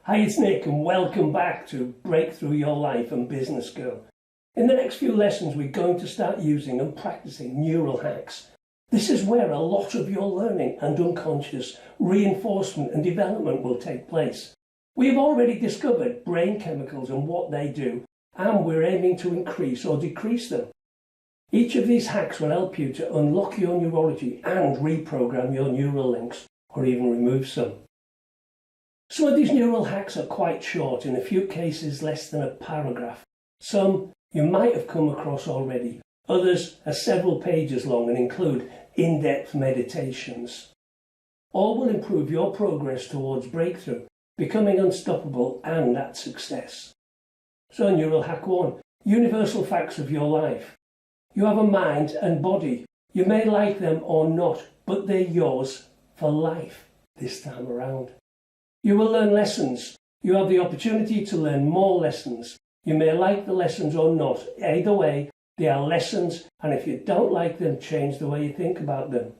Hi, it's Nick and welcome back to Breakthrough Your Life and Business School. In the next few lessons we're going to start using and practicing neural hacks. This is where a lot of your learning and unconscious reinforcement and development will take place. We have already discovered brain chemicals and what they do, and we're aiming to increase or decrease them. Each of these hacks will help you to unlock your neurology and reprogram your neural links, or even remove some. Some of these neural hacks are quite short, in a few cases less than a paragraph. Some you might have come across already. Others are several pages long and include in-depth meditations. All will improve your progress towards breakthrough, becoming unstoppable and at success. So neural hack 1, universal facts of your life. You have a mind and body. You may like them or not, but they're yours for life this time around. You will learn lessons. You have the opportunity to learn more lessons. You may like the lessons or not. Either way, they are lessons, and if you don't like them, change the way you think about them.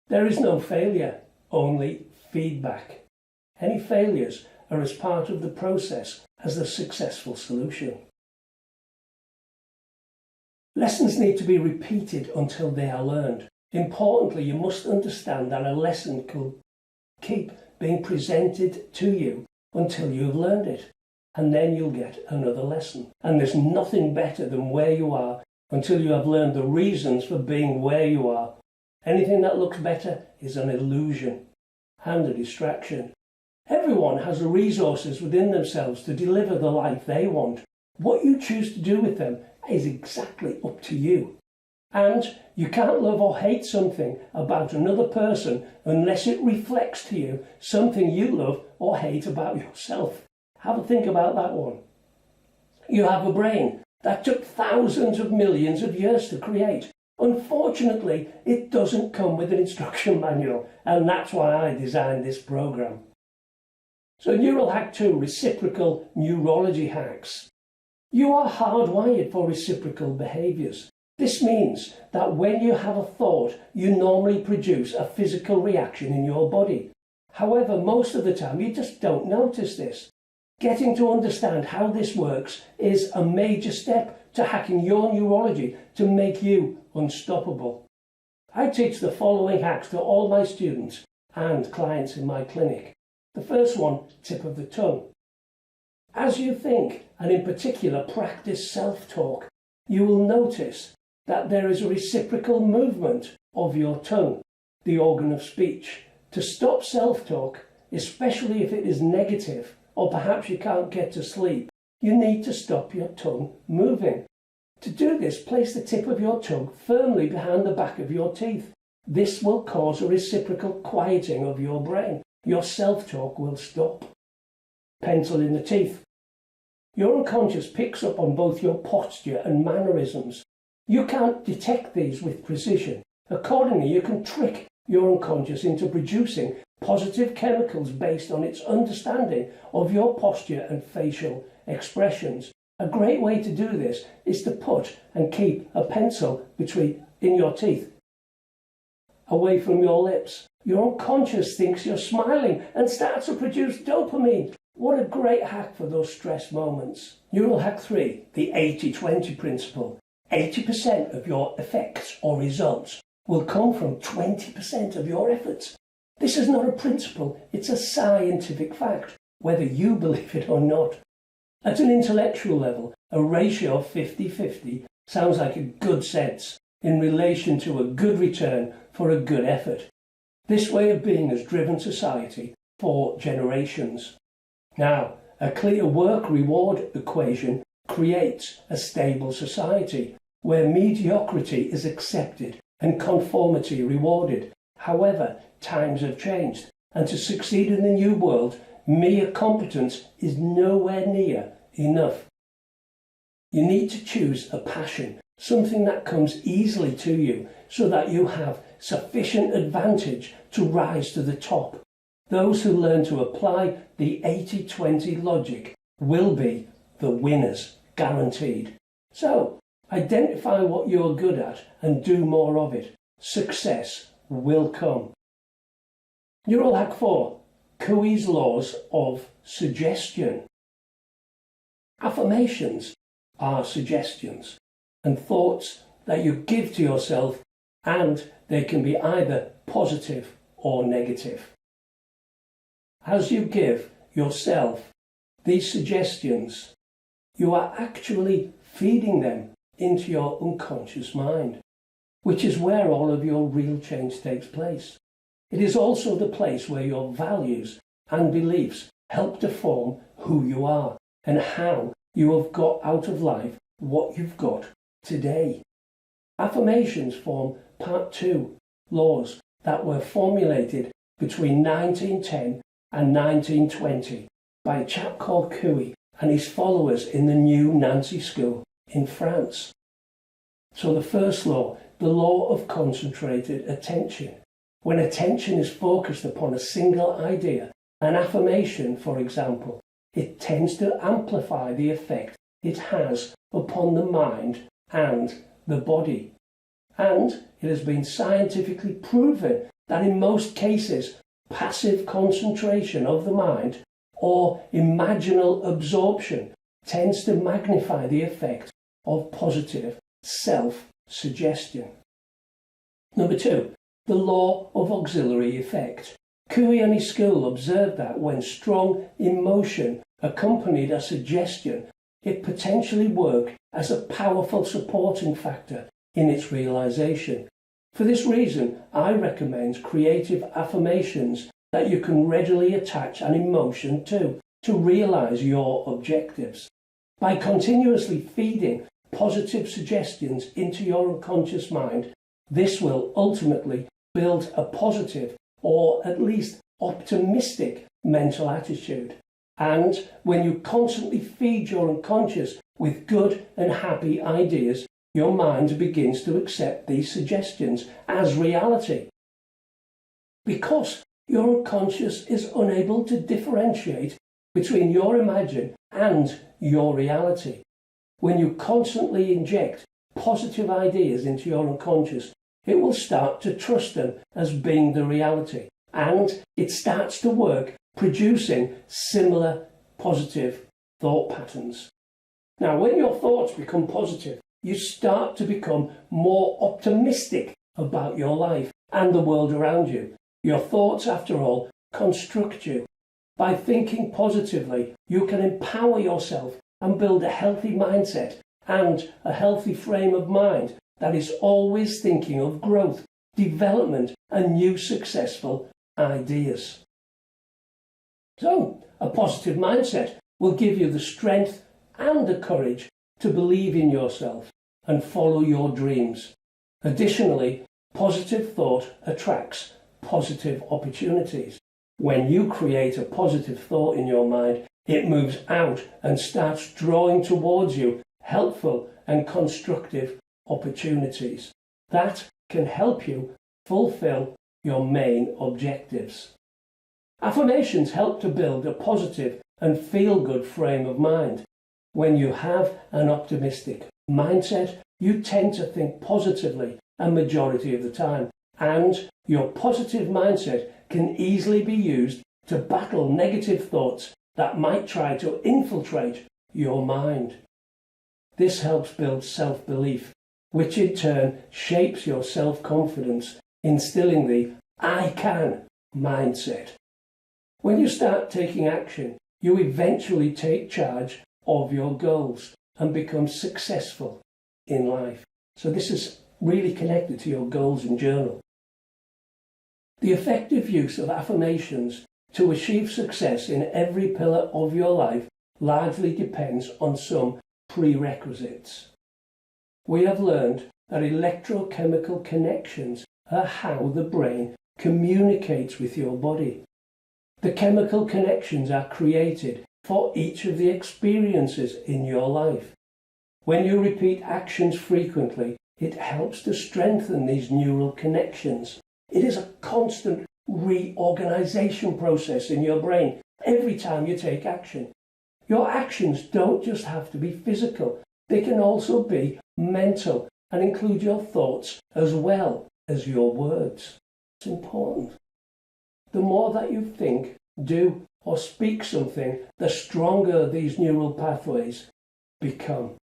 There is no failure, only feedback. Any failures are as part of the process as the successful solution. Lessons need to be repeated until they are learned. Importantly, you must understand that a lesson could keep being presented to you until you've learned it, and then you'll get another lesson. And there's nothing better than where you are until you have learned the reasons for being where you are. Anything that looks better is an illusion and a distraction. Everyone has the resources within themselves to deliver the life they want. What you choose to do with them is exactly up to you. And you can't love or hate something about another person unless it reflects to you something you love or hate about yourself. Have a think about that one. You have a brain that took thousands of millions of years to create. Unfortunately, it doesn't come with an instruction manual, and that's why I designed this program. So neural hack 2, reciprocal neurology hacks. You are hardwired for reciprocal behaviors. This means that when you have a thought, you normally produce a physical reaction in your body. However, most of the time you just don't notice this. Getting to understand how this works is a major step to hacking your neurology to make you unstoppable. I teach the following hacks to all my students and clients in my clinic. The first one, tip of the tongue. As you think, and in particular practice self-talk, you will notice that there is a reciprocal movement of your tongue, the organ of speech. To stop self-talk, especially if it is negative, or perhaps you can't get to sleep, you need to stop your tongue moving. To do this, place the tip of your tongue firmly behind the back of your teeth. This will cause a reciprocal quieting of your brain. Your self-talk will stop. Pencil in the teeth. Your unconscious picks up on both your posture and mannerisms. You can't detect these with precision. Accordingly, you can trick your unconscious into producing positive chemicals based on its understanding of your posture and facial expressions. A great way to do this is to put and keep a pencil in your teeth, away from your lips. Your unconscious thinks you're smiling and starts to produce dopamine. What a great hack for those stress moments. Neural hack 3, the 80-20 principle. 80% of your effects or results will come from 20% of your efforts. This is not a principle, it's a scientific fact, whether you believe it or not. At an intellectual level, a ratio of 50-50 sounds like a good sense in relation to a good return for a good effort. This way of being has driven society for generations. Now, a clear work-reward equation creates a stable society where mediocrity is accepted and conformity rewarded. However, times have changed, and to succeed in the new world, mere competence is nowhere near enough. You need to choose a passion, something that comes easily to you, so that you have sufficient advantage to rise to the top. Those who learn to apply the 80-20 logic will be the winners, guaranteed. So, identify what you're good at and do more of it. Success will come. Neural hack 4, Coue's laws of suggestion. Affirmations are suggestions and thoughts that you give to yourself, and they can be either positive or negative. As you give yourself these suggestions, you are actually feeding them into your unconscious mind, which is where all of your real change takes place. It is also the place where your values and beliefs help to form who you are and how you have got out of life what you've got today. Affirmations form part 2 laws that were formulated between 1910 and 1920 by a chap called Coue and his followers in the New Nancy School in France. So the first law, the law of concentrated attention. When attention is focused upon a single idea, an affirmation, for example, it tends to amplify the effect it has upon the mind and the body. And it has been scientifically proven that in most cases, passive concentration of the mind or imaginal absorption tends to magnify the effect of positive self-suggestion. Number 2, the law of auxiliary effect. Coue and his school observed that when strong emotion accompanied a suggestion, it potentially worked as a powerful supporting factor in its realization. For this reason, I recommend creative affirmations that you can readily attach an emotion to realize your objectives. By continuously feeding positive suggestions into your unconscious mind, this will ultimately build a positive or at least optimistic mental attitude. And when you constantly feed your unconscious with good and happy ideas, your mind begins to accept these suggestions as reality. Because your unconscious is unable to differentiate between your imagination and your reality. When you constantly inject positive ideas into your unconscious, it will start to trust them as being the reality, and it starts to work producing similar positive thought patterns. Now, when your thoughts become positive, you start to become more optimistic about your life and the world around you. Your thoughts, after all, construct you. By thinking positively, you can empower yourself and build a healthy mindset and a healthy frame of mind that is always thinking of growth, development, and new successful ideas. So, a positive mindset will give you the strength and the courage to believe in yourself and follow your dreams. Additionally, positive thought attracts positive opportunities. When you create a positive thought in your mind, it moves out and starts drawing towards you helpful and constructive opportunities that can help you fulfill your main objectives. Affirmations help to build a positive and feel-good frame of mind. When you have an optimistic mindset, you tend to think positively a majority of the time, and your positive mindset can easily be used to battle negative thoughts that might try to infiltrate your mind. This helps build self-belief, which in turn shapes your self-confidence, instilling the "I can" mindset. When you start taking action, you eventually take charge of your goals and become successful in life. So this is really connected to your goals in journal. The effective use of affirmations to achieve success in every pillar of your life largely depends on some prerequisites. We have learned that electrochemical connections are how the brain communicates with your body. The chemical connections are created for each of the experiences in your life. When you repeat actions frequently, it helps to strengthen these neural connections. It is a constant reorganization process in your brain every time you take action. Your actions don't just have to be physical, they can also be mental and include your thoughts as well as your words. It's important. The more that you think, do, or speak something, the stronger these neural pathways become.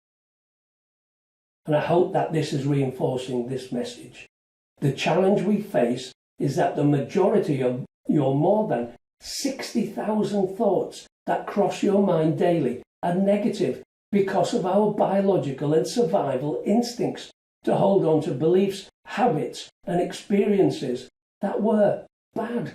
And I hope that this is reinforcing this message. The challenge we face is that the majority of your more than 60,000 thoughts that cross your mind daily are negative because of our biological and survival instincts to hold on to beliefs, habits, and experiences that were bad.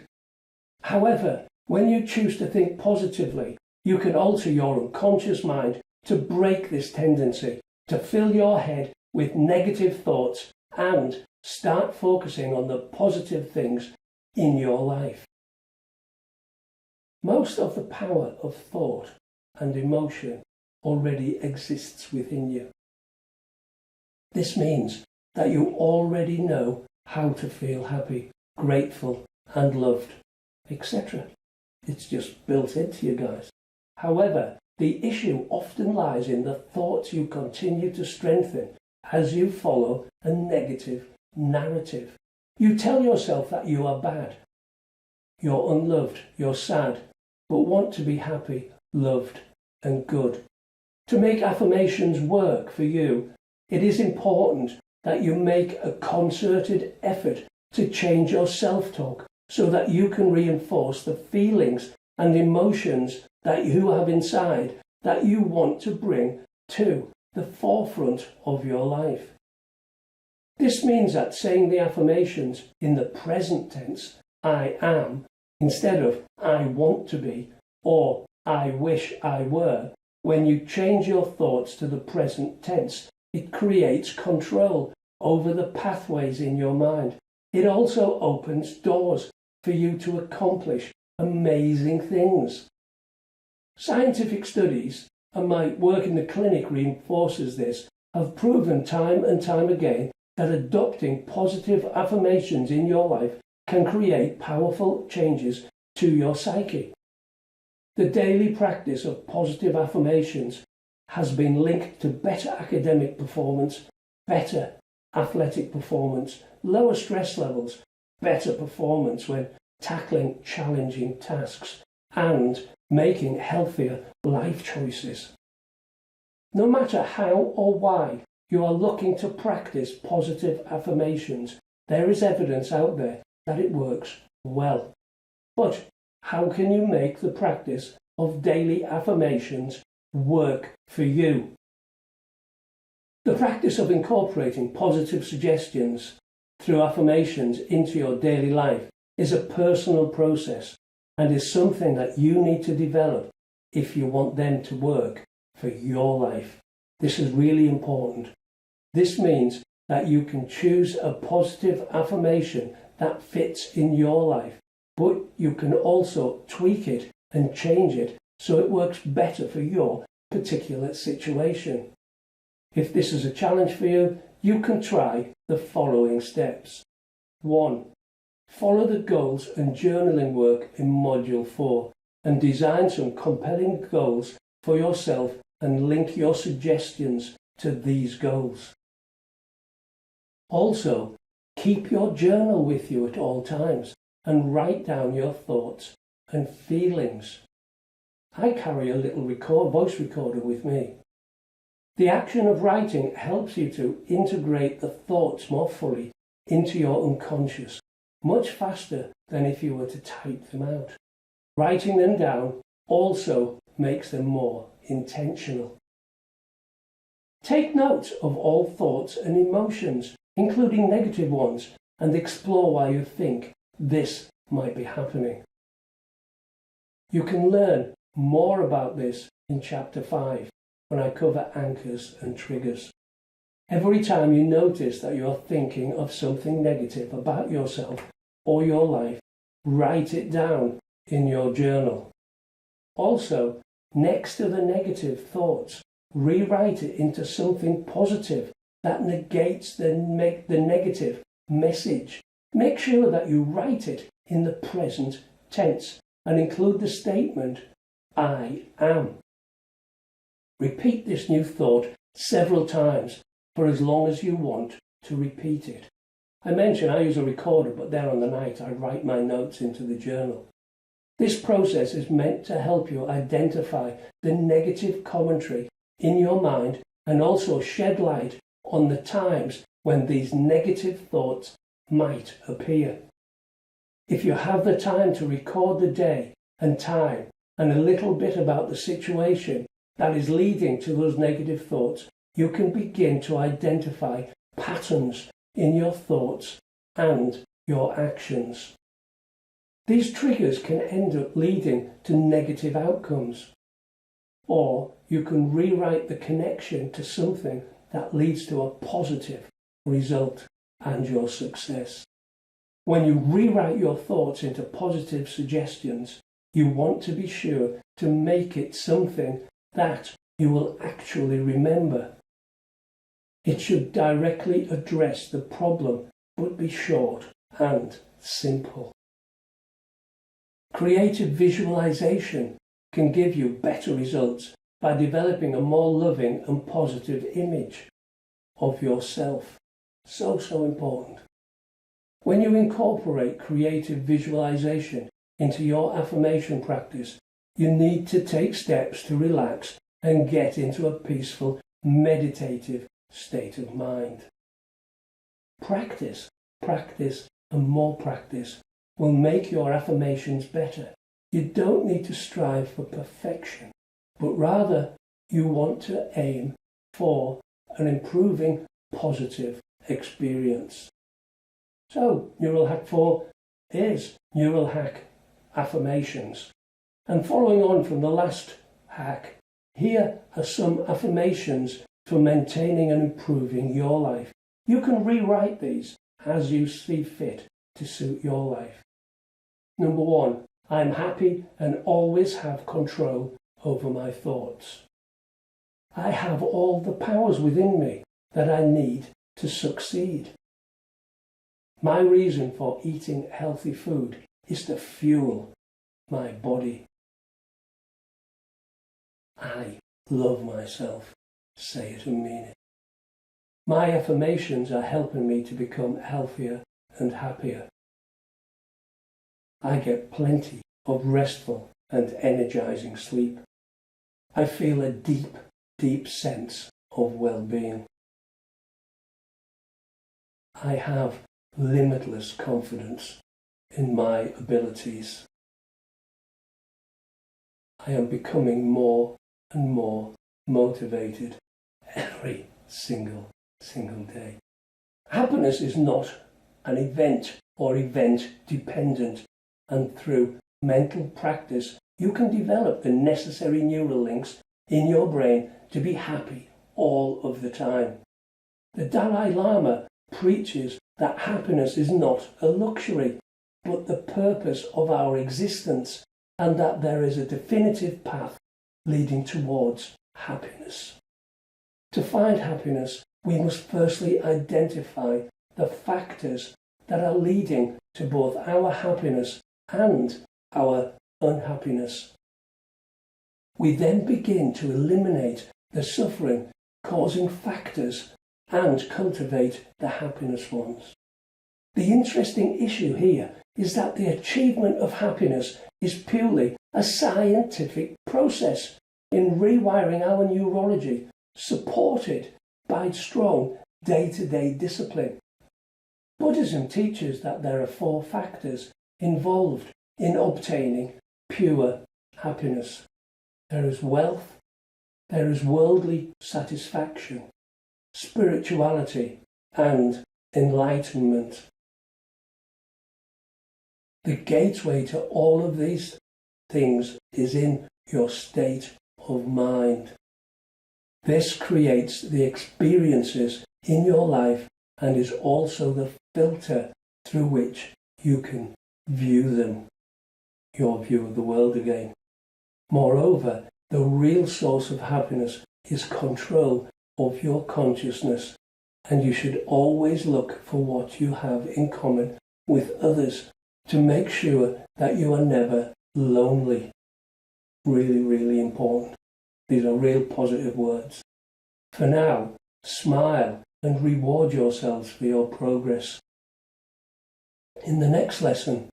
However, when you choose to think positively, you can alter your unconscious mind to break this tendency to fill your head with negative thoughts and start focusing on the positive things in your life. Most of the power of thought and emotion already exists within you. This means that you already know how to feel happy, grateful, and loved, etc. It's just built into you guys. However, the issue often lies in the thoughts you continue to strengthen as you follow a negative narrative. You tell yourself that you are bad, you're unloved, you're sad, but want to be happy, loved, and good. To make affirmations work for you, it is important that you make a concerted effort to change your self-talk so that you can reinforce the feelings and emotions that you have inside that you want to bring to the forefront of your life. This means that saying the affirmations in the present tense, I am, instead of I want to be or I wish I were, when you change your thoughts to the present tense, it creates control over the pathways in your mind. It also opens doors for you to accomplish amazing things. Scientific studies, and my work in the clinic reinforces this, have proven time and time again that adopting positive affirmations in your life can create powerful changes to your psyche. The daily practice of positive affirmations has been linked to better academic performance, better athletic performance, lower stress levels, better performance when tackling challenging tasks, and making healthier life choices. No matter how or why you are looking to practice positive affirmations, there is evidence out there that it works well. But how can you make the practice of daily affirmations work for you? The practice of incorporating positive suggestions through affirmations into your daily life is a personal process and is something that you need to develop if you want them to work for your life. This is really important. This means that you can choose a positive affirmation that fits in your life, but you can also tweak it and change it so it works better for your particular situation. If this is a challenge for you, you can try the following steps. 1. Follow the goals and journaling work in Module 4 and design some compelling goals for yourself and link your suggestions to these goals. Also, keep your journal with you at all times and write down your thoughts and feelings. I carry a little voice recorder with me. The action of writing helps you to integrate the thoughts more fully into your unconscious, much faster than if you were to type them out. Writing them down also makes them more intentional. Take note of all thoughts and emotions, including negative ones, and explore why you think this might be happening. You can learn more about this in Chapter 5 when I cover anchors and triggers. Every time you notice that you are thinking of something negative about yourself or your life, write it down in your journal. Also, next to the negative thoughts, rewrite it into something positive that negates the negative message. Make sure that you write it in the present tense and include the statement, I am. Repeat this new thought several times for as long as you want to repeat it. I mentioned I use a recorder, but there on the night I write my notes into the journal. This process is meant to help you identify the negative commentary in your mind and also shed light on the times when these negative thoughts might appear. If you have the time to record the day and time and a little bit about the situation that is leading to those negative thoughts, you can begin to identify patterns in your thoughts and your actions. These triggers can end up leading to negative outcomes, or you can rewrite the connection to something that leads to a positive result and your success. When you rewrite your thoughts into positive suggestions, you want to be sure to make it something that you will actually remember. It should directly address the problem, but be short and simple. Creative visualization can give you better results by developing a more loving and positive image of yourself. So important. When you incorporate creative visualization into your affirmation practice, you need to take steps to relax and get into a peaceful, meditative state of mind. Practice, and more practice will make your affirmations better. You don't need to strive for perfection, but rather you want to aim for an improving, positive experience. So, Neural Hack 4 is Neural Hack Affirmations. And following on from the last hack, here are some affirmations for maintaining and improving your life. You can rewrite these as you see fit to suit your life. Number 1, I'm happy and always have control over my thoughts. I have all the powers within me that I need to succeed. My reason for eating healthy food is to fuel my body. I love myself. Say it and mean it. My affirmations are helping me to become healthier and happier. I get plenty of restful and energizing sleep. I feel a deep, deep sense of well-being. I have limitless confidence in my abilities. I am becoming more and more motivated every single day. Happiness is not an event or event dependent, and through mental practice you can develop the necessary neural links in your brain to be happy all of the time. The Dalai Lama preaches that happiness is not a luxury, but the purpose of our existence, and that there is a definitive path leading towards happiness. To find happiness, we must firstly identify the factors that are leading to both our happiness and our unhappiness. We then begin to eliminate the suffering causing factors and cultivate the happiness ones. The interesting issue here is that the achievement of happiness is purely a scientific process in rewiring our neurology, supported by strong day-to-day discipline. Buddhism teaches that there are 4 factors involved in obtaining pure happiness. There is wealth, there is worldly satisfaction, spirituality, and enlightenment. The gateway to all of these things is in your state of mind. This creates the experiences in your life and is also the filter through which you can view them, your view of the world again. Moreover, the real source of happiness is control of your consciousness, and you should always look for what you have in common with others to make sure that you are never lonely. Really, really important. These are real positive words. For now, smile and reward yourselves for your progress. In the next lesson,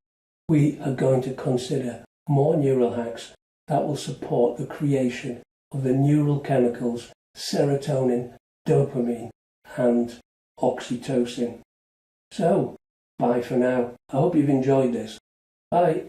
we are going to consider more neural hacks that will support the creation of the neural chemicals serotonin, dopamine and oxytocin. So, bye for now. I hope you've enjoyed this. Bye.